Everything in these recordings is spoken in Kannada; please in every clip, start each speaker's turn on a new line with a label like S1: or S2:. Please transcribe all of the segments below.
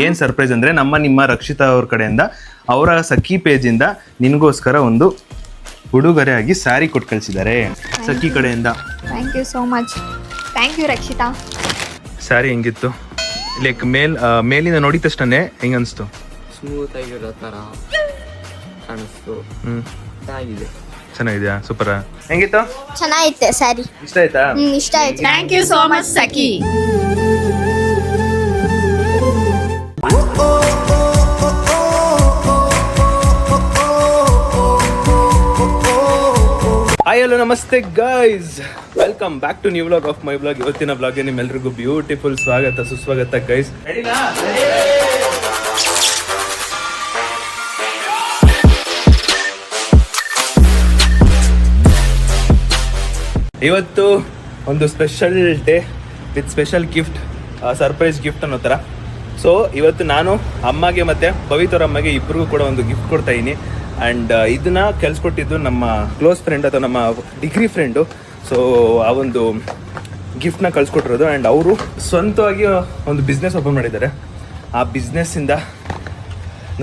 S1: ಏನ್ ಸರ್ಪ್ರೈಸ್ ಅಂದ್ರೆ ನಿಮ್ಮ ರಕ್ಷಿತಾ ಅವ್ರ ಕಡೆಯಿಂದ ಅವರ ಸಖಿ ಪೇಜ್ ಇಂದ ನಿನ್ಗೋಸ್ಕರ ಒಂದು ಉಡುಗೊರೆಯಾಗಿ ಸ್ಯಾರಿ ಕೊಟ್ಟು ಕಳಿಸಿದ್ದಾರೆ ಸಖಿ ಕಡೆಯಿಂದ.
S2: Thank you so much. Thank you Rakshita.
S1: Sari ಹೆಂಗಿತ್ತು? ಲೈಕ್ ಮೇಲಿಂದ ನೋಡಿದ ತಕ್ಷಣ ಹೆಂಗ ಅನ್ಸ್ತು?
S3: ಸ್ಮೂತ್ ಆಗಿರೋ ತರ ಕಾಣಿಸ್ತು. ಚೆನ್ನಾಗಿದೆ.
S1: ಚೆನ್ನಾಗಿದ್ಯಾ? ಸೂಪರ್. ಹೆಂಗಿತ್ತು?
S2: ಚೆನ್ನಾಗಿತ್ತೆ ಸ್ಯಾರಿ.
S1: ಇಷ್ಟ ಆಯ್ತಾ?
S2: ಇಷ್ಟ ಆಯ್ತು.
S4: Thank you so much Sakhi.
S1: Hi hello ನಮಸ್ತೆ guys, welcome back to new vlog of my vlog. ಇವತ್ತಿನ ವ್ಲಾಗ್ಗೆ ನಿಮ್ಮೆಲ್ರಿಗೂ ಬ್ಯೂಟಿಫುಲ್ ಸ್ವಾಗತ ಸುಸ್ವಾಗತ ಗೈಸ್. ಇವತ್ತು ಒಂದು special day with special gift, surprise gift ಅನ್ನೋ ಥರ. ಸೊ ಇವತ್ತು ನಾನು ಅಮ್ಮಗೆ ಮತ್ತು ಪವಿತ್ರ ಅಮ್ಮಗೆ ಇಬ್ಬರಿಗೂ ಕೂಡ ಒಂದು ಗಿಫ್ಟ್ ಕೊಡ್ತಾ ಇದ್ದೀನಿ. ಆ್ಯಂಡ್ ಇದನ್ನ ಕಳಿಸ್ಕೊಟ್ಟಿದ್ದು ನಮ್ಮ ಕ್ಲೋಸ್ ಫ್ರೆಂಡ್ ಅಥವಾ ನಮ್ಮ ಡಿಗ್ರಿ ಫ್ರೆಂಡು. ಸೊ ಆ ಒಂದು ಗಿಫ್ಟ್ನ ಕಳಿಸ್ಕೊಟ್ಟಿರೋದು. ಆ್ಯಂಡ್ ಅವರು ಸ್ವಂತವಾಗಿ ಒಂದು ಬಿಸ್ನೆಸ್ ಓಪನ್ ಮಾಡಿದ್ದಾರೆ. ಆ ಬಿಸ್ನೆಸ್ಸಿಂದ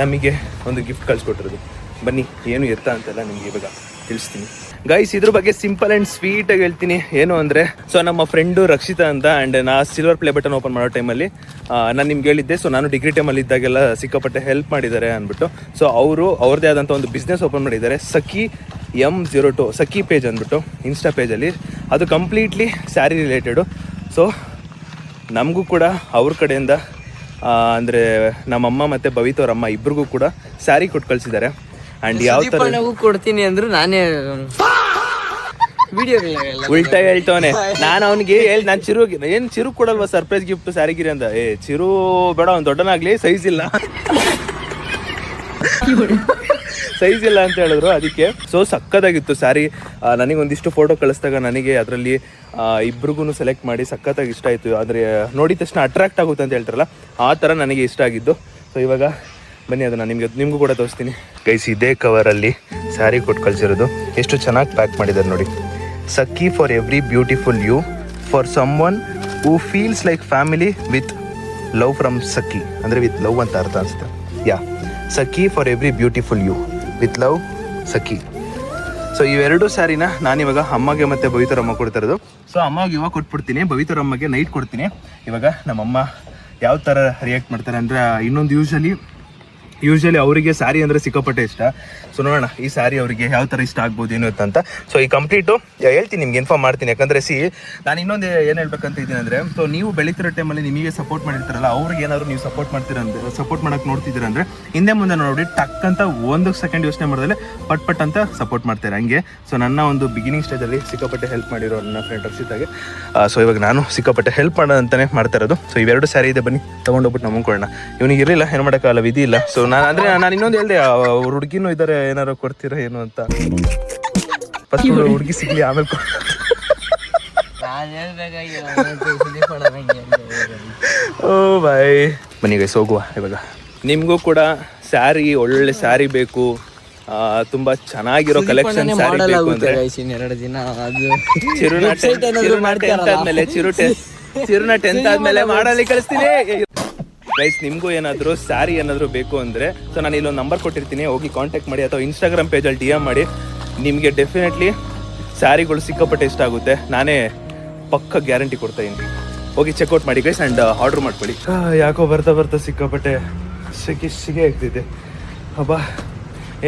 S1: ನಮಗೆ ಒಂದು ಗಿಫ್ಟ್ ಕಳಿಸ್ಕೊಟ್ಟಿರೋದು. ಬನ್ನಿ ಏನು ಎತ್ತ ಅಂತೆಲ್ಲ ನಿಮಗೆ ಇವಾಗ ತಿಳಿಸ್ತೀನಿ ಗೈಸ್. ಇದ್ರ ಬಗ್ಗೆ ಸಿಂಪಲ್ ಆ್ಯಂಡ್ ಸ್ವೀಟಾಗಿ ಹೇಳ್ತೀನಿ. ಏನು ಅಂದರೆ, ಸೊ ನಮ್ಮ ಫ್ರೆಂಡು ರಕ್ಷಿತಾ ಅಂತ, ಆ್ಯಂಡ್ ನಾ ಸಿಲ್ವರ್ ಪ್ಲೇ ಬಟನ್ ಓಪನ್ ಮಾಡೋ ಟೈಮಲ್ಲಿ ನಾನು ನಿಮ್ಗೆ ಹೇಳಿದ್ದೆ. ಸೊ ನಾನು ಡಿಗ್ರಿ ಟೈಮಲ್ಲಿ ಇದ್ದಾಗೆಲ್ಲ ಸಿಕ್ಕಾಪಟ್ಟೆ ಹೆಲ್ಪ್ ಮಾಡಿದ್ದಾರೆ ಅಂದ್ಬಿಟ್ಟು. ಸೊ ಅವರು ಅವ್ರದ್ದೇ ಆದಂಥ ಒಂದು ಬಿಸ್ನೆಸ್ ಓಪನ್ ಮಾಡಿದ್ದಾರೆ, ಸಖಿ M02 ಸಖಿ ಪೇಜ್ ಅಂದ್ಬಿಟ್ಟು ಇನ್ಸ್ಟಾ ಪೇಜಲ್ಲಿ. ಅದು ಕಂಪ್ಲೀಟ್ಲಿ ಸ್ಯಾರಿ ರಿಲೇಟೆಡು. ಸೊ ನಮಗೂ ಕೂಡ ಅವ್ರ ಕಡೆಯಿಂದ ಅಂದರೆ ನಮ್ಮಮ್ಮ ಮತ್ತು ಭವಿತ್ ಅಮ್ಮ ಇಬ್ರಿಗೂ ಕೂಡ ಸ್ಯಾರಿ ಕೊಟ್ಟು ಕಳಿಸಿದ್ದಾರೆ. ಆ್ಯಂಡ್ ಯಾವ ಥರ
S3: ಕೊಡ್ತೀನಿ ಅಂದ್ರು ನಾನೇ ವಿಡಿಯೋ
S1: ಉಲ್ಟಾ ಹೇಳ್ತವನೆ. ನಾನು ಅವ್ನಿಗೆ ಹೇಳಿ, ನಾನು ಚಿರು ಕೊಡಲ್ವಾ ಸರ್ಪ್ರೈಸ್ ಗಿಫ್ಟ್ ಸ್ಯಾರಿಗಿರಿ ಅಂತ. ಚಿರು ಬೇಡ, ಅವ್ನು ದೊಡ್ಡನಾಗ್ಲಿ, ಸೈಜ್ ಇಲ್ಲ ಅಂತ ಹೇಳಿದ್ರು. ಅದಕ್ಕೆ ಸೊ ಸಕ್ಕತ್ತಾಗಿತ್ತು ಸ್ಯಾರಿ. ನನಗೆ ಒಂದಿಷ್ಟು ಫೋಟೋ ಕಳಿಸ್ದಾಗ ನನಗೆ ಅದರಲ್ಲಿ ಇಬ್ರಿಗೂ ಸೆಲೆಕ್ಟ್ ಮಾಡಿ ಸಕ್ಕತ್ತಾಗಿ ಇಷ್ಟ ಆಯಿತು. ಅಂದರೆ ನೋಡಿದ ತಕ್ಷಣ ಅಟ್ರಾಕ್ಟ್ ಆಗುತ್ತೆ ಅಂತ ಹೇಳ್ತಾರಲ್ಲ, ಆ ಥರ ನನಗೆ ಇಷ್ಟ ಆಗಿದ್ದು. ಸೊ ಇವಾಗ ಬನ್ನಿ ಅದನ್ನು ನಿಮಗೂ ಕೂಡ ತೋರಿಸ್ತೀನಿ ಗೈಸ್. ಇದೇ ಕವರಲ್ಲಿ ಸ್ಯಾರಿ ಕೊಟ್ಟು ಕಳಿಸಿರೋದು. ಎಷ್ಟು ಚೆನ್ನಾಗಿ ಪ್ಯಾಕ್ ಮಾಡಿದ್ದಾರೆ ನೋಡಿ. Sakhi for every beautiful you, for someone who feels like family with love from Sakhi. ಅಂದರೆ ವಿತ್ ಲವ್ ಅಂತ ಅರ್ಥ ಅನಿಸುತ್ತೆ. Yeah, Sakhi for every beautiful you with love Sakhi. So ಇವೆರಡು ಸ್ಯಾರಿನ ನಾನಿವಾಗ ಅಮ್ಮಗೆ ಮತ್ತು ಭವಿತರಮ್ಮ ಕೊಡ್ತಾ ಇರೋದು. ಸೊ ಅಮ್ಮಗೆ ಇವಾಗ ಕೊಟ್ಬಿಡ್ತೀನಿ, ಭವಿತರಮ್ಮಗೆ ನೈಟ್ ಕೊಡ್ತೀನಿ. ಇವಾಗ ನಮ್ಮಮ್ಮ ಯಾವ ಥರ ರಿಯಾಕ್ಟ್ ಮಾಡ್ತಾರೆ ಅಂದರೆ, ಇನ್ನೊಂದು ಯೂಶ್ವಲಿ ಅವರಿಗೆ ಸ್ಯಾರಿ ಅಂದರೆ ಸಿಕ್ಕಾಪಟ್ಟೆ ಇಷ್ಟ. ಸೊ ನೋಡೋಣ ಈ ಸ್ಯಾರಿ ಅವರಿಗೆ ಯಾವ ಥರ ಇಷ್ಟ ಆಗ್ಬೋದು ಏನು ಅಂತ. ಸೊ ಈ ಕಂಪ್ಲೀಟು ಹೇಳ್ತೀನಿ, ನಿಮ್ಗೆ ಇನ್ಫಾರ್ಮ್ ಮಾಡ್ತೀನಿ. ಯಾಕಂದರೆ ನಾನು ಇನ್ನೊಂದು ಏನು ಹೇಳ್ಬೇಕಂತ ಇದ್ದೀನಿ ಅಂದರೆ, ಸೊ ನೀವು ಬೆಳೀತಿರೋ ಟೈಮಲ್ಲಿ ನಿಮಗೆ ಸಪೋರ್ಟ್ ಮಾಡಿರ್ತಾರಲ್ಲ, ಅವ್ರಿಗೆ ಏನಾದರೂ ನೀವು ಸಪೋರ್ಟ್ ಮಾಡೋಕ್ಕೆ ನೋಡ್ತಿದ್ದೀರ ಅಂದರೆ ಹಿಂದೆ ಮುಂದೆ ನೋಡಿ ಟಕ್ ಅಂತ ಒಂದು ಸೆಕೆಂಡ್ ಯೋಚನೆ ಮಾಡಿದ್ರೆ ಪಟ್ ಅಂತ ಸಪೋರ್ಟ್ ಮಾಡ್ತಾರೆ ಹಂಗೆ. ಸೊ ನನ್ನ ಒಂದು ಬಿಗಿನಿಂಗ್ ಸ್ಟೇಜಲ್ಲಿ ಸಿಕ್ಕಾಪಟ್ಟೆ ಹೆಲ್ಪ್ ಮಾಡಿರೋ ನನ್ನ ಫ್ರೆಂಡ್ ರಕ್ಷಿತಾಗೆ. ಸೊ ಇವಾಗ ನಾನು ಸಿಕ್ಕಾಪಟ್ಟೆ ಹೆಲ್ಪ್ ಮಾಡೋದಂತಾನೆ ಮಾಡ್ತಾ ಇರೋದು. ಸೊ ಇವೆರಡು ಸ್ಯಾರಿ ಇದೆ, ಬನ್ನಿ ತೊಗೊಂಡೋಗ್ಬಿಟ್ಟು ನಮಗೆ ಕೊಡೋಣ. ಇವನಿಗೆ ಇರಲಿಲ್ಲ, ಏನು ಮಾಡೋಕ್ಕಾಗಲ್ಲ, ವಿಧಿ ಇಲ್ಲ. ಸೊ ನಾನು ಇನ್ನೊಂದು ಹೇಳಿದೆ, ಹುಡುಗಿನೂ ಇದ್ದಾರೆ, ಏನಾರು ಕೊಡ್ತೀರಾ ಏನು ಅಂತ. ಫಸ್ಟ್ ಹುಡುಗಿ ಸಿಗ್ಲಿ, ಆಮೇಲೆ ಓ ಬಾಯ್. ಬನ್ನಿ ಗೈಸ್ ಹೋಗುವ ಇವಾಗ. ನಿಮಗೂ ಕೂಡ ಸ್ಯಾರಿ, ಒಳ್ಳೆ ಸ್ಯಾರಿ ಬೇಕು, ತುಂಬಾ ಚೆನ್ನಾಗಿರೋ ಕಲೆಕ್ಷನ್ ಸ್ಯಾರಿ ಬೇಕು ಅಂದ್ರೆ ಚಿರುನ 10th ಆದ್ಮೇಲೆ ಮಾಡಲಿ ಕಳಿಸ್ತೀನಿ ಗೈಸ್. ನಿಮಗೂ ಏನಾದರೂ ಸ್ಯಾರಿ ಏನಾದರೂ ಬೇಕು ಅಂದರೆ, ಸೊ ನಾನು ಇಲ್ಲೊಂದು ನಂಬರ್ ಕೊಟ್ಟಿರ್ತೀನಿ, ಹೋಗಿ ಕಾಂಟ್ಯಾಕ್ಟ್ ಮಾಡಿ, ಅಥವಾ ಇನ್ಸ್ಟಾಗ್ರಾಮ್ ಪೇಜಲ್ಲಿ DM ಮಾಡಿ. ನಿಮಗೆ ಡೆಫಿನೆಟ್ಲಿ ಸ್ಯಾರಿಗಳು ಸಿಕ್ಕಾಪಟ್ಟೆ ಇಷ್ಟ ಆಗುತ್ತೆ, ನಾನೇ ಪಕ್ಕ ಗ್ಯಾರಂಟಿ ಕೊಡ್ತಾ ಇದ್ದೀನಿ. ಹೋಗಿ ಚೆಕ್ಔಟ್ ಮಾಡಿ ಗೈಸ್ ಆ್ಯಂಡ್ ಆರ್ಡ್ರ್ ಮಾಡ್ಕೊಳ್ಳಿ. ಯಾಕೋ ಬರ್ತಾ ಸಿಕ್ಕಾಪಟ್ಟೆ ಸಿಗೆ ಆಗ್ತಿದೆ. ಹಬ್ಬ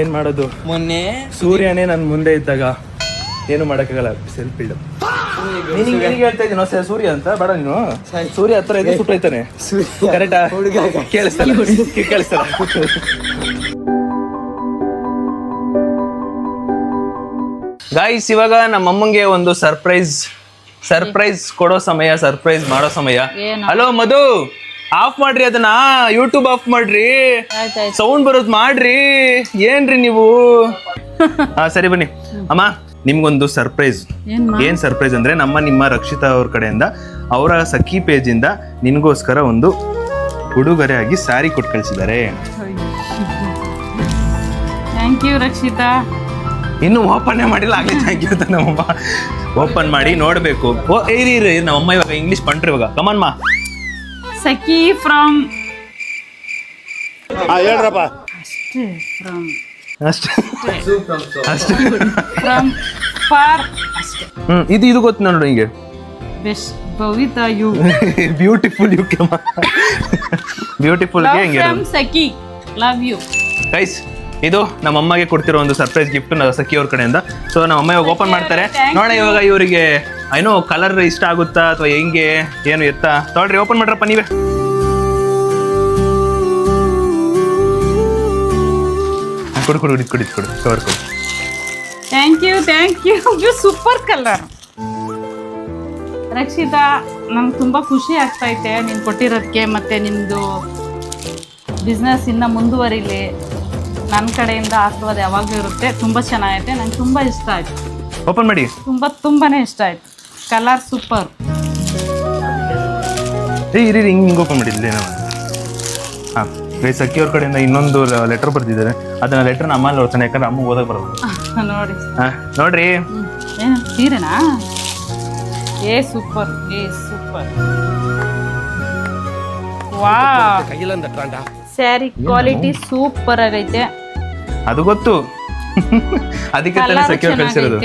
S1: ಏನು ಮಾಡೋದು, ಮೊನ್ನೆ ಸೂರ್ಯನೇ ನನ್ನ ಮುಂದೆ ಇದ್ದಾಗ ಏನು ಮಾಡೋಕ್ಕಾಗಲ್ಲ. ಸೆಲ್ಫ್ ಬಿಲ್ಡಪ್ ನಿನಗೆ ಹೇಳ್ತಾ ಇದ್ದೀನೋ ಸೂರ್ಯ ಅಂತ ಬೇಡ, ನೀನು ಸೂರ್ಯ ಹತ್ರ ಇದೆ ಸುಟ್ಟೈತಾನೆ. ಕರೆಕ್ಟಾ? ಕೇಳಿಸ್ತಲ್ಲ. ಗಾಯ್ಸ್, ಇವಾಗ ನಮ್ಮ ಅಮ್ಮಂಗೆ ಒಂದು ಸರ್ಪ್ರೈಸ್ ಕೊಡೋ ಸಮಯ, ಸರ್ಪ್ರೈಸ್ ಮಾಡೋ ಸಮಯ. ಹಲೋ ಮಧು, ಆಫ್ ಮಾಡ್ರಿ ಅದನ್ನ, ಯೂಟ್ಯೂಬ್ ಆಫ್ ಮಾಡ್ರಿ, ಸೌಂಡ್ ಬರೋದು ಮಾಡ್ರಿ. ಏನ್ರಿ ನೀವು? ಸರಿ ಬನ್ನಿ ಅಮ್ಮ, ನಿಮ್ಗೊಂದು ಸರ್ಪ್ರೈಸ್. ಏನ್ ಸರ್ಪ್ರೈಸ್ ಅಂದ್ರೆ, ನಿಮ್ಮ ರಕ್ಷಿತಾ ಅವ್ರ ಕಡೆಯಿಂದ ಅವರ ಸಖಿ ಪೇಜ್ ಇಂದ ನಿನ್ಗೋಸ್ಕರ ಒಂದು ಉಡುಗೊರೆಯಾಗಿ ಸ್ಯಾರಿ ಕೊಟ್ಟು ಕಳಿಸಿದ್ದಾರೆ.
S4: Thank you Rakshita.
S1: ಇನ್ನು ಓಪನ್ ಮಾಡಿಲ್ಲ, ಆಗ್ಲಿ ಥ್ಯಾಂಕ್ ಯು ಅಂತ ನಮ್ಮಮ್ಮ. ಓಪನ್ ಮಾಡಿ ನೋಡ್ಬೇಕು. ನಮ್ಮಮ್ಮ ಇವಾಗ ಇಂಗ್ಲಿಷ್ ಪಂಟ್ರಿ ಇವಾಗ. ಕಮನ್ ಮಾ.
S4: ಸಖಿ ಫ್ರಮ್
S5: ಹೇಳ್ರಪ್ಪ.
S4: ಫ್ರಮ್
S1: ಅಷ್ಟೇ ಅಷ್ಟೇ
S4: ಫ್ರಮ್ ಫಾರ್ ಅಷ್ಟೇ.
S1: ಇದು ಗೊತ್ತು ನೋಡು ಹಿಂಗೆ
S4: best Bhavita you
S1: beautiful you ಕೆಮ್ಮ ಬ್ಯೂಟಿಫುಲ್ಗೆ
S4: ಲವ್
S1: ಹಿಂಗೆ
S4: from Sakhi love you.
S1: Guys ಇದು ನಮ್ಮ ಅಮ್ಮಗೆ ಕೊಡ್ತಿರೋ ಒಂದು ಸರ್ಪ್ರೈಸ್ ಗಿಫ್ಟ್ ಸಖಿ ಅವ್ರ ಕಡೆಯಿಂದ. ಸೊ ನಮ್ಮ ಅಮ್ಮ ಇವಾಗ ಓಪನ್ ಮಾಡ್ತಾರೆ. ನೋಡ ಇವಾಗ ಇವರಿಗೆ ಏನೋ ಕಲರ್ ಇಷ್ಟ ಆಗುತ್ತಾ ಅಥವಾ ಹೆಂಗೆ ಏನು ಎತ್ತಾ ನೋಡ್ರಿ, ಓಪನ್ ಮಾಡ್ರಪ್ಪ ನೀವೇ. ಕೊಡು ಕೊಡು ಕೊಡು ಕೊಡು ಕವರ್ ಕೊಡು.
S4: Thank you you super colour. Rakshita, ನಂಗೆ ತುಂಬ ಖುಷಿ ಆಗ್ತೈತೆ ನೀನು ಕೊಟ್ಟಿರೋದಕ್ಕೆ, ಮತ್ತು ನಿಮ್ಮದು ಬಿಸ್ನೆಸ್ ಇನ್ನೂ ಮುಂದುವರಿಲಿ. ನನ್ನ ಕಡೆಯಿಂದ ಆಶೀರ್ವಾದ ಯಾವಾಗಲೂ ಇರುತ್ತೆ. ತುಂಬ ಚೆನ್ನಾಗೈತೆ, ನಂಗೆ ತುಂಬ ಇಷ್ಟ ಆಯಿತು.
S1: ಓಪನ್ ಮಾಡಿ.
S4: ತುಂಬಾ ಇಷ್ಟ ಆಯಿತು. Colour super.
S1: ಇರಿ ಹಿಂಗೆ ಓಪನ್ ಮಾಡಿದ್ದೆ ನಾವು. ಹಾಂ ಗೈಸ್, ಸಖಿ ಅವ್ರ ಕಡೆಯಿಂದ ಇನ್ನೊಂದು ಲೆಟರ್ ಬರ್ತಿದ್ದಾರೆ. ಅದನ್ನ ಲೆಟರ್ನ ಅಮ್ಮ ಓದ್ತಾನೆ, ಯಾಕಂದ್ರೆ ಅಮ್ಮ ಓದಕ್ಕೆ ಬರೋದು.
S4: ನೋಡಿ
S1: ಹಾಂ ನೋಡ್ರಿ.
S4: ಏನು ಸೀರೆನಾ? ಸೂಪರ್ ವಾ, ಸ್ಯಾರಿ ಕ್ವಾಲಿಟಿ ಸೂಪರ್ ಆಗೈತೆ.
S1: ಅದು ಗೊತ್ತು, ಅದಕ್ಕೆ ತಾನೇ ಸಖಿ ಅವ್ರು ಕಳಿಸಿರೋದು.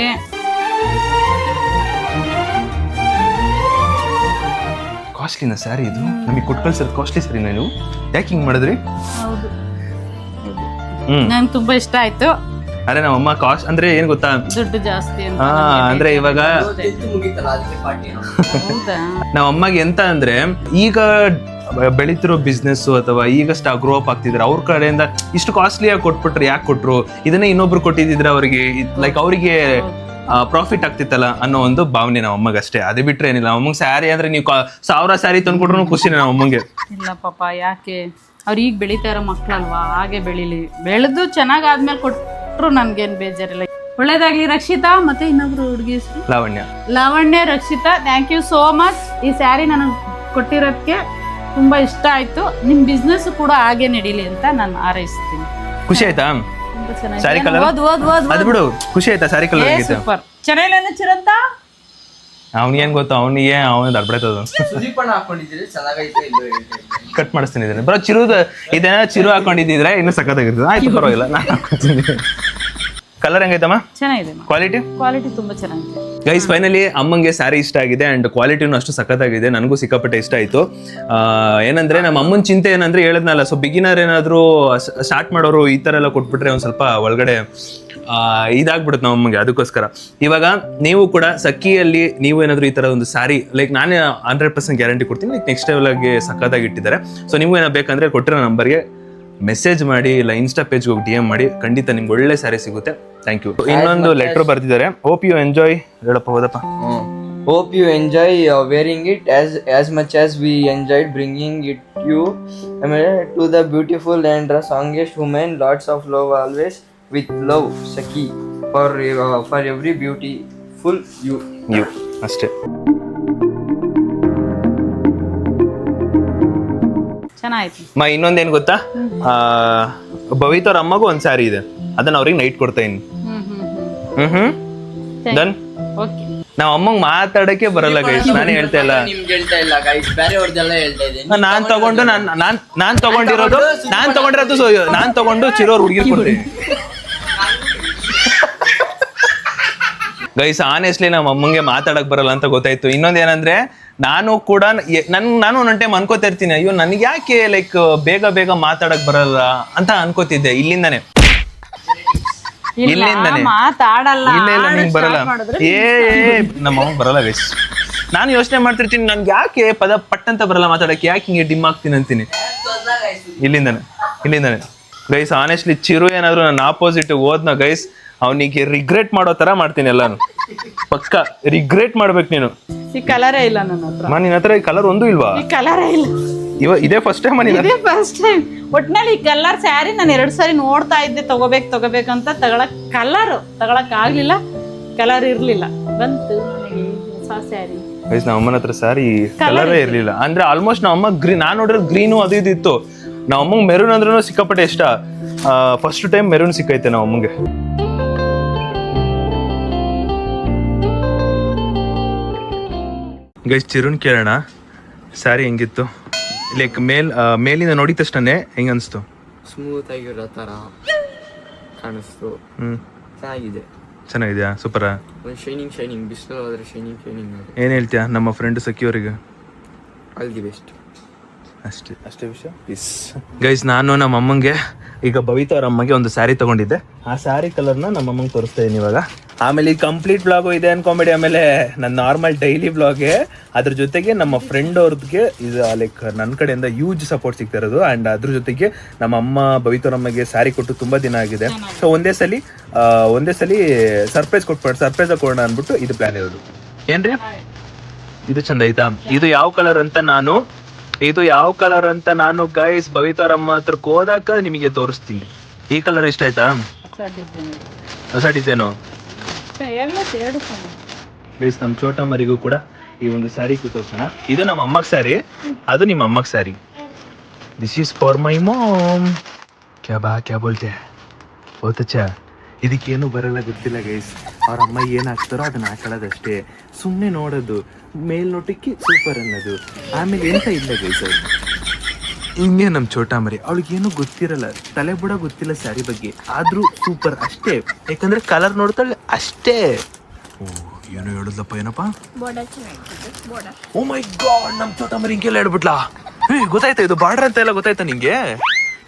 S1: ಕಾಸ್ಟ್ಲಿನ ಸ್ಯಾರಿ ಇದು, ನಮಗೆ ಕೊಟ್ಟು ಕಳ್ಸಿರೋದು ಕಾಸ್ಟ್ಲಿ ಸ್ಯಾರಿ. ನೀವು ಯಾಕೆ ಹಿಂಗೆ ಮಾಡಿದ್ರಿ?
S4: ಹೌದು, ನಂಗೆ ತುಂಬಾ ಇಷ್ಟ ಆಯ್ತು.
S1: ಅರೆ ನಮ್ಮಮ್ಮ ಕಾಸ್ಟ್ ಅಂದ್ರೆ ಏನ್ ಗೊತ್ತಾ,
S4: ದುಡ್ಡು ಜಾಸ್ತಿ ಅಂತ.
S1: ಹಾ ಅಂದ್ರೆ ಇವಾಗ
S3: ಮುಗೀತಲ್ಲ ಅದಕ್ಕೆ ಪಾರ್ಟಿ.
S4: ಹೌದಾ?
S1: ನಮ್ಮ ಅಮ್ಮಗೆ ಎಂತ ಅಂದ್ರೆ, ಈಗ ಬೆಳೀತಿರೋ ಬಿಸ್ನೆಸ್ ಅಥವಾ ಈಗ ಗ್ರೋ ಅಪ್ ಆಗ್ತಿದ್ರೆ ಅವ್ರ ಕಡೆಯಿಂದ ಇಷ್ಟು ಕಾಸ್ಟ್ಲಿಯಾಗಿ ಕೊಟ್ಬಿಟ್ರೆ ಯಾಕೆ ಕೊಟ್ರು, ಇದನ್ನೇ ಇನ್ನೊಬ್ರು ಕೊಟ್ಟಿದ್ರೆ ಅವರಿಗೆ ಲೈಕ್ ಅವರಿಗೆ ಪ್ರಾಫಿಟ್ ಆಗ್ತಿತ್ತಲ್ಲ ಅನ್ನೋ ಒಂದು ಭಾವನೆ ನಮ್ಮ ಅಮ್ಮಗೆ ಅಷ್ಟೇ. ಅದೇ ಬಿಟ್ರೆ ಏನಿಲ್ಲ. ಅಮ್ಮಂಗೆ ಸ್ಯಾರಿ ಅಂದ್ರೆ ನೀವು 1000 ಸ್ಯಾರಿ ತಂದ್ಕೊಟ್ರು ಖುಷಿನೇ ನಮ್ಮ ಅಮ್ಮಂಗೆ.
S4: ಇಲ್ಲ ಪಾಪ, ಯಾಕೆ ಅವ್ರು ಈಗ ಬೆಳೀತಾ ಇರೋ ಮಕ್ಕಳಲ್ವಾ, ಹಾಗೆ ಬೆಳೀಲಿ. ಬೆಳೆದು ಚೆನ್ನಾಗಾದ್ಮೇಲೆ ಕೊಟ್ಟರು ನನ್ಗೇನು ಬೇಜಾರಿಲ್ಲ. ಒಳ್ಳೇದಾಗ್ಲಿ ರಕ್ಷಿತಾ. ಮತ್ತೆ ಇನ್ನೊಬ್ರು ಹುಡುಗಿ ಹೆಸರು Lavanya. Rakshita, thank you so much. ಈ ಸ್ಯಾರಿ ನನಗೆ ಕೊಟ್ಟಿರೋದಕ್ಕೆ ತುಂಬಾ ಇಷ್ಟ ಆಯ್ತು. ನಿಮ್ ಬಿಸ್ನೆಸ್ ಕೂಡ ಹಾಗೆ ನಡೀಲಿ ಅಂತ ನಾನು ಹಾರೈಸ್ತೀನಿ.
S1: ಖುಷಿ ಆಯ್ತಾ
S4: ತುಂಬಾ
S1: ಸ್ಯಾರಿ
S4: ಚೆನ್ನಾಗಿ
S1: ಕಲರ್? ಅದು ಬಿಡು, ಖುಷಿ ಆಯ್ತಾ ಸ್ಯಾರಿ ಕಲರ್?
S4: ಸೂಪರ್ ಚೆನ್ನಾಗಿಲ್ಲ ಚಿರಂತ.
S1: ಅವ್ನಿಗೇನ್ ಗೊತ್ತು, ಅವನಿಗೆ ದಡ್ಬಡೈತದ.
S3: ಸುದೀಪಣ್ಣ ಹಾಕೊಂಡಿದ್ದೀರಿ, ಚೆನ್ನಾಗೈತೆ.
S1: ಕಟ್ ಮಾಡಿಸ್ತೀನಿ ಇದನ್ನ. ಬರೋ ಇದೇನ ಚಿರು ಹಾಕೊಂಡಿದ್ರೆ ಇನ್ನೂ ಸಖತ್ತಾಗಿರ್ತದೆ. ಆಯ್ತು ಪರವಾಗಿಲ್ಲ, ನಾನು ಹಾಕೊತೀನಿ. ಕಲರ್ ಹೆಂಗೈತಮ್ಮ?
S4: ಚೆನ್ನಾಗಿದೆ. ಕ್ವಾಲಿಟಿ ತುಂಬಾ ಚೆನ್ನಾಗಿದೆ.
S1: ಗೈಸ್ ಫೈನಲಿ ಅಮ್ಮಂಗೆ ಸ್ಯಾರಿ ಇಷ್ಟ ಆಗಿದೆ ಅಂಡ್ ಕ್ವಾಲಿಟಿನೂ ಅಷ್ಟು ಸಖತ್ತಾಗಿದೆ. ನನಗೂ ಸಿಕ್ಕಾಪಟ್ಟೆ ಇಷ್ಟ ಆಯ್ತು. ಏನಂದ್ರೆ ನಮ್ಮ ಅಮ್ಮನ ಚಿಂತೆ ಏನಂದ್ರೆ ಹೇಳದ್ನಲ್ಲ, ಸೊ ಬಿಗಿನರ್ ಏನಾದ್ರು ಸ್ಟಾರ್ಟ್ ಮಾಡೋರು ಈ ತರ ಎಲ್ಲ ಕೊಟ್ಬಿಟ್ರೆ ಒಂದ್ ಸ್ವಲ್ಪ ಒಳಗಡೆ ಇದಾಗ್ಬಿಡುತ್ತೆ ನಮ್ಮ ಅಮ್ಮಗೆ. ಅದಕ್ಕೋಸ್ಕರ ಇವಾಗ ನೀವು ಕೂಡ ಸಖಿಯಲ್ಲಿ ನೀವು ಏನಾದ್ರು ಈ ತರ ಒಂದು ಸ್ಯಾರಿ ಲೈಕ್ ನಾನೇ 100% ಗ್ಯಾರಂಟಿ ಕೊಡ್ತೀನಿ. ಲೈಕ್ ನೆಕ್ಸ್ಟ್ ಲೆವೆಲ್ಗೆ ಸಖತ್ತಾಗಿ ಇಟ್ಟಿದ್ದಾರೆ. ಸೊ ನೀವು ಏನೋ ಬೇಕಂದ್ರೆ ಕೊಟ್ಟಿರೋ ನಂಬರ್ಗೆ ಮೆಸೇಜ್ ಮಾಡಿ, ಇಲ್ಲ ಇನ್ಸ್ಟಾ ಪೇಜ್ಗೆ ಹೋಗಿ DM ಮಾಡಿ, ಖಂಡಿತ ನಿಮ್ಗೆ ಒಳ್ಳೆ ಸ್ಯಾರಿ ಸಿಗುತ್ತೆ. Thank you. ಇನ್ನೊಂದು ಲೆಟರ್ ಬರ್ತಿದ್ದಾರೆ. Hope you enjoy. ಹೇಳಪ್ಪ, ಹೋದಪ್ಪ.
S3: Hope you enjoy wearing it as much as we enjoyed bringing it you to the beautiful and the strongest woman. Lots of love always. With love, Sakhi, for every beautiful you.
S1: ಅಷ್ಟೇ.
S4: ಚೆನ್ನಾಯ್ತು.
S1: ಇನ್ನೊಂದೇನು ಗೊತ್ತಾ, ಭವಿತ್ ಅವ್ರ ಅಮ್ಮಗೂ ಒಂದ್ ಸ್ಯಾರಿ ಇದೆ, ಅದನ್ನ ಅವ್ರಿಗೆ ನೈಟ್ ಕೊಡ್ತಾ ಇದ್ದೀನಿ. ಡನ್.
S4: ಓಕೆ.
S1: ನಾವ್ ಅಮ್ಮಂಗ್ ಮಾತಾಡಕ್ಕೆ ಬರಲ್ಲ ಗೈಸ್, ನಾನೇ ಹೇಳ್ತಾ ಇಲ್ಲ.
S3: ನಿಮ್ಗೆ ಹೇಳ್ತಾ ಇಲ್ಲ ಗೈಸ್, ಬೇರೆಯವ್ರದ್ದೆಲ್ಲ ಹೇಳ್ತಾ ಇದ್ದೀನಿ.
S1: ನಾನ್ ತಗೊಂಡು ಚಿರೋರ್ ಹುಡುಗಿರ್ ಕೊಡ್ತೀನಿ ಗೈಸ್. ಆನೆಸ್ಟ್ಲಿ ನಮ್ಮ ಅಮ್ಮಂಗೆ ಮಾತಾಡಕ್ ಬರಲ್ಲ ಅಂತ ಗೊತ್ತಾಯ್ತು. ಇನ್ನೊಂದೇನಂದ್ರೆ, ನಾನು ಕೂಡ ನಾನು ಒಂದೊಂದು ಟೈಮ್ ಅನ್ಕೋತಾ ಇರ್ತೀನಿ, ಅಯ್ಯೋ ನನ್ಗೆ ಯಾಕೆ ಲೈಕ್ ಬೇಗ ಮಾತಾಡಕ್ ಬರಲ್ಲ ಅಂತ ಅನ್ಕೋತಿದ್ದೆ. ಇಲ್ಲಿಂದಾನೆ
S4: ಮಾತಾಡಲ್ಲ.
S1: ಇಲ್ಲ ನಿಂಗೆ ಬರಲ್ಲ. ನಮ್ಮ ಅಮ್ಮಂಗೆ ಬರಲ್ಲ ಗೈಸ್. ನಾನು ಯೋಚನೆ ಮಾಡ್ತಿರ್ತೀನಿ, ನನ್ಗೆ ಯಾಕೆ ಪಟ್ಟಂತ ಬರಲ್ಲ ಮಾತಾಡಕ್ಕೆ, ಯಾಕೆ ಹಿಂಗೆ ಡಿಮ್ ಆಗ್ತೀನಿ ಅಂತೀನಿ. ಇಲ್ಲಿಂದಾನೆ ಗೈಸ್. ಆನೆಸ್ಟ್ಲಿ ಚಿರು ಏನಾದ್ರು ನನ್ನ ಆಪೋಸಿಟ್ ಹೋದ್ನ ಗೈಸ್, ಅವನಿಗೆ ರಿಗ್ರೆಟ್ ಮಾಡೋ ತರ ಮಾಡ್ತೀನಿ ಎಲ್ಲಾನು. ಪಕ್ಕ ರಿಗ್ರೆಟ್ ಮಾಡ್ಬೇಕು ನೀನು.
S4: ಈ ಕಲರೇ ಇಲ್ಲ ನನ್ನ ಹತ್ರ.
S1: ನಿನ್ನ ಹತ್ರ ಈ ಕಲರ್ ಒಂದು ಇಲ್ವಾ?
S4: ಈ ಕಲರೇ ಇಲ್ಲ.
S1: ಇದೇ ಫಸ್ಟ್ ಟೈಮ್.
S4: ಇದೇ ಫಸ್ಟ್ ಟೈಮ್. ಒಟ್ನಲ್ಲಿ ಈ ಕಲರ್ ಸ್ಯಾರಿ ನಾನು 2 ಸಾರಿ ನೋಡ್ತಾ ಇದ್ದೆ, ತಗೋಬೇಕಂತ ತಗೊಳಕ್ ಆಗ್ಲಿಲ್ಲ. ಕಲರ್ ಇರ್ಲಿಲ್ಲ, ಬಂತು ನನಗೆ ಹೊಸ ಸ್ಯಾರಿ.
S1: ಗೈಸ್ ನಮ್ಮ ಅಮ್ಮನ ಹತ್ರ ಸ್ಯಾರಿ ಕಲರೇ ಇರ್ಲಿಲ್ಲ. ಅಂದ್ರೆ ಆಲ್ಮೋಸ್ಟ್ ನಮ್ಮ ಅಮ್ಮ ಗ್ರೀನ್, ನಾನು ನೋಡಿದ್ರೆ ಗ್ರೀನು ಅದು ಇದು ಇತ್ತು. ನಮ್ಮ ಅಮ್ಮಂಗೆ ಮೆರೂನ್ ಅಂದ್ರೂ ಸಿಕ್ಕಾಪಟ್ಟೆ ಇಷ್ಟ. ಫಸ್ಟ್ ಟೈಮ್ ಮೆರೂನ್ ಸಿಕ್ಕೈತೆ ನಮ್ಮ ಅಮ್ಮಂಗೆ. ಗೈಸ್ ಚಿರುನ್ ಕೇಳೋಣ, ಸ್ಯಾರಿ ಹೆಂಗಿತ್ತು? ಲೈಕ್ ಮೇಲಿಂದ ನೋಡಿದ ತಕ್ಷಣ ಹೆಂಗ ಅನ್ಸ್ತು?
S3: ಸ್ಮೂತ್ ಆಗಿರೋ ಥರ ಕಾಣಿಸ್ತು. ಚೆನ್ನಾಗಿದೆ.
S1: ಚೆನ್ನಾಗಿದ್ಯಾ? ಸೂಪರಾ?
S3: ಒಂದು ಶೈನಿಂಗ್ ಬಿಸಿಲು ಹೋದ್ರೆ ಶೈನಿಂಗ್
S1: ಏನು ಹೇಳ್ತೀಯಾ ನಮ್ಮ ಫ್ರೆಂಡ್ ಸಖಿಯವರಿಗೆ?
S3: All the best.
S1: ಅಷ್ಟೇ ವಿಷಯ. ಪೀಸ್ ಗೈಸ್, ನಾನು ನಮ್ಮ ಅಮ್ಮಂಗೆ ಈಗ ಭವಿತಾ ಅವ್ರ ಅಮ್ಮಗೆ ಒಂದು ಸ್ಯಾರಿ ತಗೊಂಡಿದ್ದೆ. ಆ ಸ್ಯಾರಿ ಕಲರ್ನ ನಮ್ಮ ಅಮ್ಮಂಗೆ ತೋರಿಸ್ತಾ ಇದೀನಿ ಇವಾಗ. ಆಮೇಲೆ ಈ ಕಂಪ್ಲೀಟ್ ಬ್ಲಾಗು ಇದೆ ಅನ್ಕೊಂಬೇಡಿ. ಆಮೇಲೆ ನನ್ನ ನಾರ್ಮಲ್ ಡೈಲಿ ಬ್ಲಾಗ್ಗೆ ಅದ್ರ ಜೊತೆಗೆ ನಮ್ಮ ಫ್ರೆಂಡ್ ಅವ್ರದ್ಗೆ ಇದು ಲೈಕ್ ನನ್ನ ಕಡೆಯಿಂದ ಯೂಜ್ ಸಪೋರ್ಟ್ ಸಿಗ್ತಾ ಇರೋದು. ಆ್ಯಂಡ್ ಅದ್ರ ಜೊತೆಗೆ ನಮ್ಮ ಅಮ್ಮ ಭವಿತರಮ್ಮಗೆ ಸ್ಯಾರಿ ಕೊಟ್ಟು ತುಂಬ ದಿನ ಆಗಿದೆ. ಸೊ ಒಂದೇ ಸಲ ಸರ್ಪ್ರೈಸ್ ಕೊಡೋಣ ಅಂದ್ಬಿಟ್ಟು ಇದು ಪ್ಲಾನ್ ಇರೋದು. ಏನ್ರಿ ಇದು ಚಂದ ಆಯ್ತಾ? ಇದು ಯಾವ ಕಲರ್ ಅಂತ ನಾನು ಗೈಸ್ ಭವಿತಾರಮ್ಮ ಹತ್ರಕ್ಕೆ ಹೋದಾಕ ನಿಮಗೆ ತೋರಿಸ್ತೀನಿ. ಈ ಕಲರ್ ಇಷ್ಟ ಆಯ್ತಾ? ಹೊಸ ಡಿಸೈನು ಗೈಸ್. ನಮ್ಮ ಚೋಟ ಮರಿಗೂ ಕೂಡ ಈ ಒಂದು ಸ್ಯಾರಿ ತೋರಿಸೋಣ. ಇದು ನಮ್ಮ ಅಮ್ಮಗ್ ಸ್ಯಾರಿ, ಅದು ನಿಮ್ಮ ಅಮ್ಮಗ್ sari. This is for my mom. ಕ್ಯಾ ಬೋಲ್ತೆ ಬಹುತ್ ಅಚ್ಚಾ. ಇದಕ್ಕೇನು ಬರಲ್ಲ, ಗೊತ್ತಿಲ್ಲ ಗೈಸ್. ಅವ್ರ ಅಮ್ಮ ಏನು ಹಾಕ್ತಾರೋ ಅದನ್ನ ಹಾಕೊಳ್ಳೋದಷ್ಟೇ, ಸುಮ್ಮನೆ ನೋಡೋದು, ಮೇಲ್ನೋಟಕ್ಕೆ ಸೂಪರ್ ಅನ್ನೋದು, ಆಮೇಲೆ ಎಂತ ಇಲ್ಲ ಗೈಸ್. ಅವ್ರು ಹಿಂಗೆ ನಮ್ಮ ಚೋಟ ಮರಿ, ಅವಳಿಗೇನು ಗೊತ್ತಿರಲ್ಲ, ತಲೆ ಬುಡ ಗೊತ್ತಿಲ್ಲ ಸ್ಯಾರಿ ಬಗ್ಗೆ, ಆದ್ರೂ ಸೂಪರ್ ಅಷ್ಟೇ. ಯಾಕಂದ್ರೆ ಕಲರ್ ನೋಡ್ತಾಳೆ ಅಷ್ಟೇ. ಏನೋ ಹೇಳುದಪ್ಪ, ಏನಪ್ಪ? ಓ ಮೈ ಗಾಡ್, ನಮ್ಮ ಚೋಟ ಮರಿ ಹಿಂಗೆಲ್ಲ ಹೇಳ್ಬಿಟ್ಲಾ? ಗೊತ್ತಾಯ್ತಾ? ಇದು ಬಾರ್ಡರ್ ಅಂತ ಎಲ್ಲ ಗೊತ್ತಾಯ್ತಾ ನಿಂಗೆ?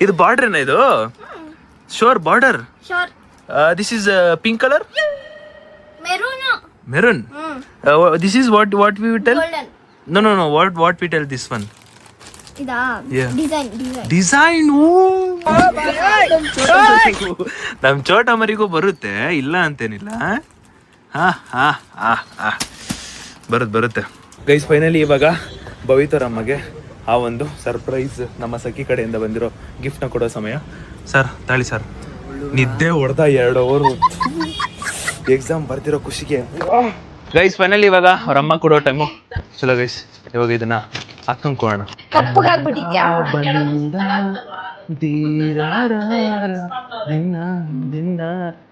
S1: ಇದು ಬಾರ್ಡರ್ ಏನ? ಇದು sure border. This is pink color? Maroon. This is what we will tell?
S2: Golden.
S1: No. What we tell this one? Yeah. Design. ನಮ್ ಚೋಟ ಮರಿಗೂ ಬರುತ್ತೆ, ಇಲ್ಲ ಅಂತೇನಿಲ್ಲ. ಬರುತ್ತೆ ಗೈಸ್. ಫೈನಲಿ ಇವಾಗ ಭವಿತರಮ್ಮಗೆ ಆ ಒಂದು ಸರ್ಪ್ರೈಸ್ ನಮ್ಮ ಸಖಿ ಕಡೆಯಿಂದ ಬಂದಿರೋ ಗಿಫ್ಟ್ನ ಕೊಡೋ ಸಮಯ. ಸರ್ ತಾಳಿ ಸರ್. ನಿದ್ದೆ ಹೊಡೆದ 2 ಅವರು ಎಕ್ಸಾಮ್ ಬರ್ತಿರೋ ಖುಷಿಗೆ. ಗೈಸ್ ಫೈನಲಿ ಇವಾಗ ಅವ್ರ ಅಮ್ಮ ಕೊಡೋ ಟೈಮು. ಚಲೋ ಗೈಸ್, ಇವಾಗ ಇದನ್ನ ಹಾಕೊಂಡ್ಕೊಳ್ಳೋಣ.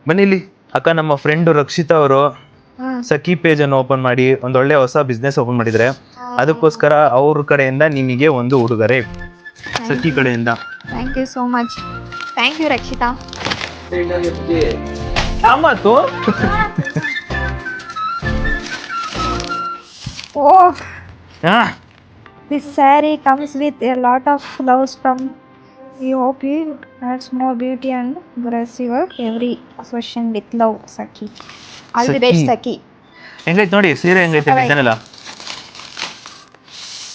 S1: ಬನ್ನಿ ಇಲ್ಲಿ ಅಕ್ಕ. ನಮ್ಮ ಫ್ರೆಂಡ್ ರಕ್ಷಿತಾ ಅವರು ಸಖಿ ಪೇಜ್ ಅನ್ನು ಓಪನ್ ಮಾಡಿ ಒಂದೊಳ್ಳೆ ಹೊಸ ಬಿಸ್ನೆಸ್ ಓಪನ್ ಮಾಡಿದ್ರೆ, ಅದಕ್ಕೋಸ್ಕರ ಅವ್ರ ಕಡೆಯಿಂದ ನಿಮಗೆ ಒಂದು ಉಡುಗೊರೆ ಸಖಿ ಕಡೆಯಿಂದ.
S2: Thank you so much. Thank you Rakshita.
S1: ಮಾತು
S2: Oh, this saree comes with a lot of flowers from you. Hope it adds more beauty and grace your every question with love, Saki. All the best, Saki.
S1: ಹೆಂಗೈತೆ ನೋಡಿ ಸೀರೆ, ಹೆಂಗೈತೆ ಡಿಸೈನ್ ಎಲ್ಲ?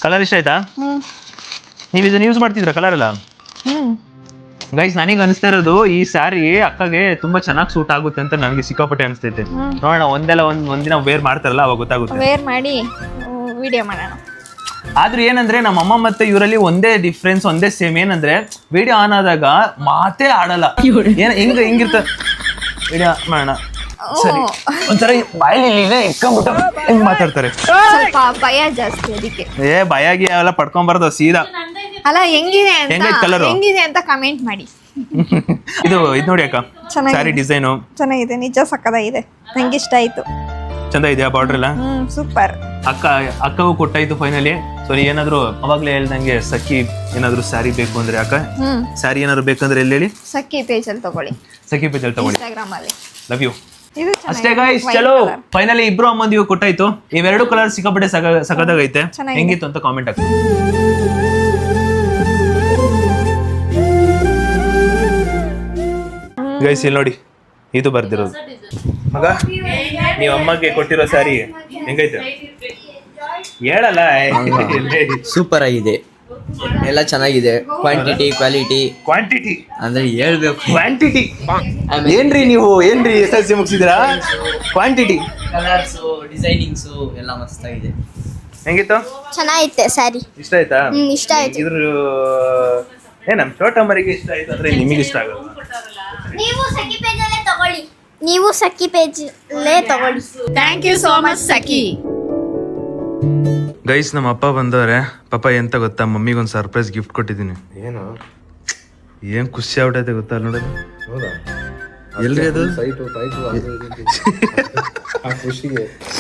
S1: ಕಲರ್ ಇಷ್ಟ ಆಯ್ತಾ? ನೀವು ಇದನ್ನ ಯೂಸ್ ಮಾಡ್ತಿದ್ರ ಕಲರ್ ಎಲ್ಲ? ಗೈಸ್ ನನಗೆ ಅನಿಸ್ತಾ ಇರೋದು ಈ ಸ್ಯಾರಿ ಅಕ್ಕಗೆ ತುಂಬಾ ಚೆನ್ನಾಗಿ ಸೂಟ್ ಆಗುತ್ತೆ ಅಂತ ನನಗೆ ಸಿಕ್ಕಾಪಟ್ಟೆ ಅನಿಸ್ತೈತೆ. ನೋಡೋಣ, ಒಂದಿನ ವೇರ್ ಮಾಡ್ತಾರಲ್ಲ ಅವಾಗ ಗೊತ್ತಾಗುತ್ತೆ.
S2: ವೇರ್ ಮಾಡಿ ವಿಡಿಯೋ ಮಾಡೋಣ.
S1: ಆದ್ರೆ ಏನಂದ್ರೆ ನಮ್ಮ ಅಮ್ಮ ಮತ್ತೆ ಇವರಲ್ಲಿ ಒಂದೇ ಡಿಫ್ರೆನ್ಸ್, ಒಂದೇ ಸೇಮ್. ಏನಂದ್ರೆ ವಿಡಿಯೋ ಆನ್ ಆದಾಗ ಮಾತೇ ಆಡಲ್ಲ. ಹೆಂಗಿರ್ತ ವಿಡಿಯೋ ಮಾಡೋಣ ಸರಿ ಒಂಥರ ಬಾಯಲ್ಲಿ ಇಟ್ಕೊಂಡ್ಬಿಟ್ಟು ಹೆಂಗ್ ಮಾತಾಡ್ತಾರೆ.
S2: ಸ್ವಲ್ಪ ಭಯ ಜಾಸ್ತಿ ಅದಕ್ಕೆ.
S1: ಭಯಾಗಿ ಅವೆಲ್ಲ ಪಡ್ಕೊಂಬಾರ್ದು, ಸೀದಾ.
S2: ಅಲ್ಲ ಹೆಂಗಿದೆ ಅಂತ ಕಮೆಂಟ್ ಮಾಡಿ.
S1: ಇದು ನೋಡಿ ಅಕ್ಕ, ಸ್ಯಾರಿ ಡಿಸೈನು
S2: ಚೆನ್ನಾಗಿದೆ, ನಿಜ ಸಕ್ಕದಾಗಿದೆ, ನಂಗೆ ಇಷ್ಟ ಆಯ್ತು.
S1: ಚಂದ ಇದೆಯಾ ಬಾರ್ಡರ್ ಎಲ್ಲ?
S2: ಸೂಪರ್.
S1: ಅಕ್ಕಗೂ ಕೊಟ್ಟಾಯ್ತು ಫೈನಲಿ. ಸೊ ಏನಾದ್ರು ಅವಾಗ್ಲೇ ಹೇಳ್ದಂಗೆ ಸಖಿ ಏನಾದ್ರು ಸ್ಯಾರಿ ಬೇಕು ಅಂದ್ರೆ ಅಕ್ಕ, ಸ್ಯಾರಿ ಏನಾದ್ರು ಬೇಕಂದ್ರೆ ಎಲ್ಲಿ ಹೇಳಿ?
S2: ಸಖಿ ಪೇಜ್ ಅಲ್ಲಿ ತಗೊಳ್ಳಿ,
S1: ಸಖಿ ಪೇಜ್ ಅಲ್ಲಿ ತಗೊಳ್ಳಿ.
S2: ಇನ್ಸ್ಟಾಗ್ರಾಮ್ ಅಲ್ಲಿ.
S1: Love you. ಅಷ್ಟೇ ಗೈಸ್, ಚಲೋ ಫೈನಲಿ ಇಬ್ರು ಅಮ್ಮಂದಿಗೂ ಕೊಟ್ಟಾಯ್ತು. ಇವೆರಡು ಕಲರ್ ಸಿಕ್ಕಾಪಟ್ಟೆ ಸಖತ್ತಾಗೈತೆ. ಹೆಂಗಿತ್ತು ಅಂತ ಕಾಮೆಂಟ್ ಹಾಕಿ. ಗೈಸ್ ಇಲ್ಲಿ ನೋಡಿ, ಇದು ಬರ್ದಿರೋದು. ಮಗ ನೀವು ಅಮ್ಮಗೆ ಕೊಟ್ಟಿರೋ ಸ್ಯಾರಿ ಹೆಂಗೈತೆ ಹೇಳಲ್ಲ?
S3: ಸೂಪರ್ ಆಗಿದೆ, ಎಲ್ಲ ಚೆನ್ನಾಗಿದೆ. ಕ್ವಾಂಟಿಟಿ
S1: ಕ್ವಾಂಟಿಟಿ
S3: ಅಂದ್ರೆ ಹೇಳ್ಬೇಕು.
S1: ಕ್ವಾಂಟಿಟಿ ಏನ್ರಿ ನೀವು? ಏನ್ರಿ SLC ಮುಗಿಸಿದಿರಾ? ಕ್ವಾಂಟಿಟಿ,
S3: ಕಲರ್ಸು, ಡಿಸೈನಿಂಗ್ಸು ಎಲ್ಲ ಮಸ್ತಾಗಿದೆ.
S1: ಹೆಂಗಿತ್ತು?
S2: ಚೆನ್ನಾಗಿತ್ತೆ ಸ್ಯಾರಿ.
S1: ಇಷ್ಟ ಆಯ್ತಾ?
S2: ಇಷ್ಟ ಆಯ್ತು.
S1: ಇದ್ರ ನಮ್ ಚೋಟ ಮರಿಗೆ ಇಷ್ಟ ಆಯ್ತು ಅಂದ್ರೆ ನಿಮಗೆ ಇಷ್ಟ ಆಗೋದು.
S2: ನೀವು ಸಖಿ ಪೇಜಲ್ಲೇ ತಗೊಳ್ಳಿ. Thank you so much Sakhi.
S1: Guys ನಮ್ಮ ಅಪ್ಪ ಬಂದವ್ರೆ. ಪಾಪ ಎಂತ ಗೊತ್ತಾ, ಮಮ್ಮಿಗೊಂದು ಸರ್ಪ್ರೈಸ್ ಗಿಫ್ಟ್ ಕೊಟ್ಟಿದ್ದೀನಿ. ಏನ್ ಖುಷಿ ಆಗ್ಬಿಟ್ಟೈತೆ ಗೊತ್ತಾ ನೋಡೋದು. ಎಲ್ರಿ ಅದು?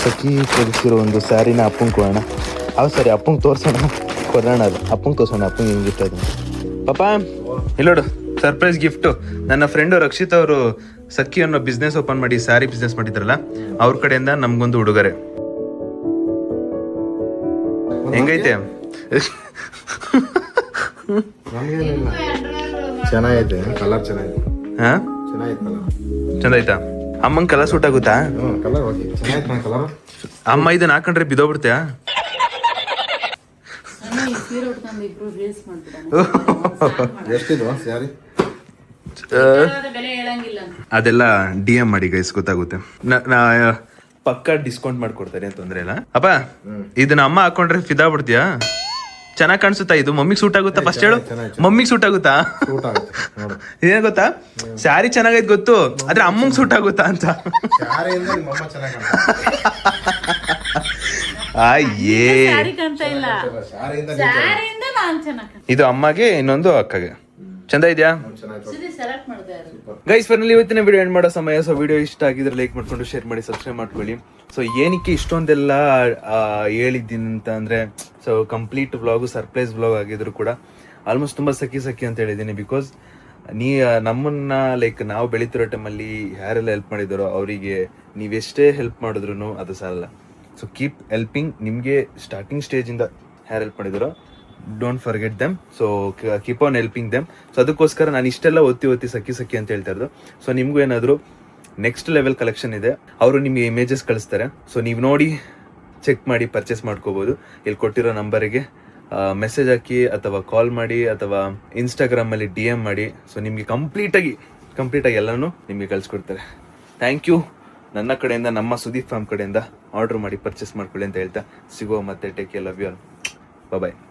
S1: ಸಖಿ ಕೊಡಿಸಿರೋ ಒಂದು ಸ್ಯಾರಿನ ಅಪ್ಪಂಗೆ ಕೊಡೋಣ. ಸರಿ ಅಪ್ಪಂಗೆ ತೋರ್ಸೋಣ, ಕೊಡೋಣ. ಅದು ಅಪ್ಪಂಗೆ ತೋರ್ಸೋಣ, ಅಪ್ಪಂಗೆ ಹೆಂಗಿತ್ತು ಅದು. ಪಾಪ ಇಲ್ಲೋಡು, ಸರ್ಪ್ರೈಸ್ ಗಿಫ್ಟ್. ನನ್ನ ಫ್ರೆಂಡು ರಕ್ಷಿತ್ ಅವರು ಸಖಿ ಅನ್ನೋ ಬಿಸ್ನೆಸ್ ಓಪನ್ ಮಾಡಿ ಸ್ಯಾರಿ ಬಿಸ್ನೆಸ್ ಮಾಡಿದ್ರಲ್ಲ, ಅವ್ರ ಕಡೆಯಿಂದ ನಮ್ಗೊಂದು ಉಡುಗೊರೆ. ಹೆಂಗೈತೆ?
S5: ಚೆನ್ನಾಗೈತೆ, ಕಲರ್ ಚೆನ್ನಾಗಿದೆ.
S1: ಹಾ,
S5: ಚೆನ್ನಾಗೈತೆ ಕಲರ್.
S1: ಚಂದ ಆಯ್ತಾ? ಅಮ್ಮಂಗೆ ಕಲರ್ ಸೂಟ್ ಆಗುತ್ತಾ?
S5: ಕಲರ್ ಓಕೆ, ಚೆನ್ನಾಗೈತೆ ಕಲರ್.
S1: ಅಮ್ಮ ಇದನ್ನ ಹಾಕೊಂಡ್ರೆ ಬಿದೋಗ್ಬಿಡ್ತೀಯಾ?
S5: ಎಷ್ಟಿದು ಸ್ಯಾರಿ?
S1: ಅದೆಲ್ಲ DM ಮಾಡಿ ಗೈಸ್, ಗೊತ್ತಾಗುತ್ತೆ. ಪಕ್ಕ ಡಿಸ್ಕೌಂಟ್ ಮಾಡ್ಕೊಡ್ತಾರೆ, ತೊಂದ್ರೆ ಇಲ್ಲ. ಅಪ್ಪ ಇದನ್ನ ಅಮ್ಮ ಹಾಕೊಂಡ್ರೆ ಫಿದಾ ಬಿಡ್ತೀಯಾ? ಚೆನ್ನಾಗ್ ಕಾಣಿಸುತ್ತಾ? ಇದು ಮಮ್ಮಿಗೆ ಸೂಟ್ ಆಗುತ್ತಾ? ಫಸ್ಟ್ ಹೇಳು, ಮಮ್ಮಿಗೆ ಸೂಟ್ ಆಗುತ್ತಾ?
S5: ಸೂಟ್ ಆಗುತ್ತೆ ನೋಡು.
S1: ಏನ್ ಗೊತ್ತಾ, ಸ್ಯಾರಿ ಚೆನ್ನಾಗೈತ್ ಗೊತ್ತು, ಆದ್ರೆ ಅಮ್ಮಂಗ್ ಸೂಟ್ ಆಗುತ್ತಾ ಅಂತ.
S5: ಸ್ಯಾರಿಯಿಂದ ನಿಮ್ಮ ಅಮ್ಮ ಚೆನ್ನಾಗಿ
S1: ಅಯ್ಯೇ, ಇದು ಅಮ್ಮಗೆ, ಇನ್ನೊಂದು ಅಕ್ಕಗೆ. ಚಂದ ಇದೆಯಾ ಗೈಸ್? ಫೈನಲಿ ಇವತ್ತಿನ ವಿಡಿಯೋ ಎಂಡ್ ಮಾಡೋ ಸಮಯ. ಸೊ ವಿಡಿಯೋ ಇಷ್ಟ ಆಗಿದ್ರೆ ಲೈಕ್ ಮಾಡ್ಕೊಂಡು ಶೇರ್ ಮಾಡಿ ಸಬ್ಸ್ಕ್ರೈಬ್ ಮಾಡ್ಕೊಳ್ಳಿ. ಸೊ ಏನಕ್ಕೆ ಇಷ್ಟೊಂದೆಲ್ಲ ಹೇಳಿದ್ದೀನಿ ಅಂತ ಅಂದ್ರೆ, so complete vlog surprise vlog ಆಗಿದ್ರು ಕೂಡ ಆಲ್ಮೋಸ್ಟ್ ತುಂಬಾ ಸಖಿ ಅಂತ ಹೇಳಿದ್ದೀನಿ. ಬಿಕಾಸ್ ನಮ್ಮನ್ನ ಲೈಕ್ ನಾವು ಬೆಳೀತಿರೋ ಟೈಮಲ್ಲಿ ಯಾರೆಲ್ಲ ಹೆಲ್ಪ್ ಮಾಡಿದಾರೋ ಅವರಿಗೆ ನೀವೆಷ್ಟೇ ಹೆಲ್ಪ್ ಮಾಡಿದ್ರು ಅದು ಸಾಲಲ್ಲ. So keep helping. ನಿಮಗೆ ಸ್ಟಾರ್ಟಿಂಗ್ ಸ್ಟೇಜಿಂದ ಯಾರು ಹೆಲ್ಪ್ ಮಾಡಿದಾರೋ don't forget them. So keep on helping them. So ಅದಕ್ಕೋಸ್ಕರ ನಾನು ಇಷ್ಟೆಲ್ಲ ಒತ್ತಿ ಸಖಿ ಅಂತ ಹೇಳ್ತಾ ಇರೋದು. ಸೊ ನಿಮಗೂ ಏನಾದರೂ ನೆಕ್ಸ್ಟ್ ಲೆವೆಲ್ ಕಲೆಕ್ಷನ್ ಇದೆ, ಅವರು ನಿಮಗೆ ಇಮೇಜಸ್ ಕಳಿಸ್ತಾರೆ. ಸೊ ನೀವು ನೋಡಿ ಚೆಕ್ ಮಾಡಿ ಪರ್ಚೇಸ್ ಮಾಡ್ಕೋಬೋದು. ಇಲ್ಲಿ ಕೊಟ್ಟಿರೋ ನಂಬರಿಗೆ ಮೆಸೇಜ್ ಹಾಕಿ ಅಥವಾ ಕಾಲ್ ಮಾಡಿ ಅಥವಾ ಇನ್ಸ್ಟಾಗ್ರಾಮಲ್ಲಿ DM ಮಾಡಿ. ಸೊ ನಿಮಗೆ ಕಂಪ್ಲೀಟಾಗಿ ಎಲ್ಲನೂ ನಿಮಗೆ ಕಳಿಸ್ಕೊಡ್ತಾರೆ. Thank you. ನನ್ನ ಕಡೆಯಿಂದ, ನಮ್ಮ ಸುದೀಪ್ ಫಾರ್ಮ್ ಕಡೆಯಿಂದ ಆರ್ಡರ್ ಮಾಡಿ ಪರ್ಚೇಸ್ ಮಾಡ್ಕೊಳ್ಳಿ ಅಂತ ಹೇಳ್ತಾ ಸಿಗುವ ಮತ್ತೆ. Take care, love you all, bye.